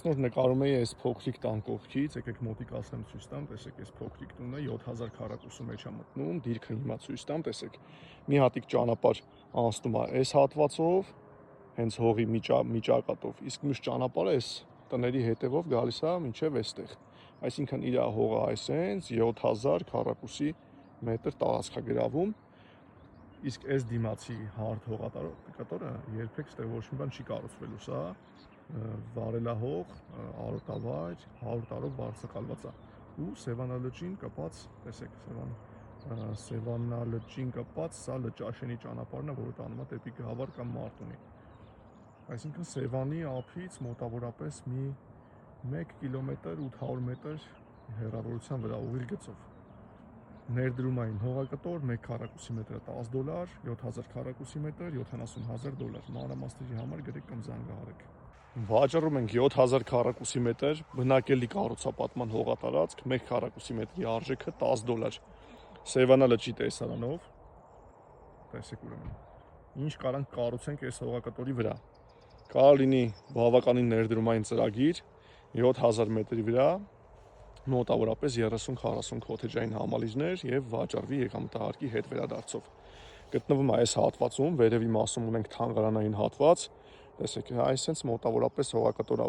Նոր նկարում էի այս փոքրիկ տան կողքից, եկեք մոտիկ ասեմ ցույց տամ, տեսեք այս փոքրիկ տունը 7000 քառակուսու մեջ է մտնում, դիրքը հիմա ցույց տամ, տեսեք։ Մի հատիկ ճանապարհ անցնում է այս հատվածով, հենց հողի միջակատով, իսկ մյուս ճանապարհը այս տների հետևով գալիս է մինչև այստեղ։ Այսինքն իր հողը այսենց 7000 քառակուսի մետր տարածք է գրավում, իսկ այս դիմացի հարթ հողատարածքը երբեք ստեղ ոչ մի բան չի կառուցվելու, սա վարելահող, արոտավայր, 100 տարով բարձրակալված է ու Սևանա լճին կապած, տեսեք, Սևանա լճին կապած սա լճաշենի ճանապարհն է, որը տանում է դեպի Գավառ կամ Մարտունի։ Այսինքն Սևանի ափից մոտավորապես մի 1 կիլոմետր 800 մետր հեռավորության վրա ուղիղ գծով։ Ներդրումային հողակտոր 1 քառակուսի մետրը $10, 7000 քառակուսի մետր $70,000, մանրամասների համար գրեք կամ զանգահարեք։ Վաճառում ենք 7000 քառակուսի մետր բնակելի կառուցապատման հողատարածք, 1 քառակուսի մետրի արժեքը $10։ Սևանա լճի տեսարանով, տեսեք ուրեմն, ինչ կարանք կառուցենք այս հողակտորի վրա։ Կարող լինի բավականին ներդրումային ծրագիր 7000 մետրի վրա, մոտավորապես 30-40 քոթեջային համալիրներ եւ վաճառվի եկամտահարկի հետ վերադարձով։ Գտնվում է այս հատվածում, վերևի մասում ունենք թանգարանային հատված, տեսեք, այսպես մոտավորապես հողակտորը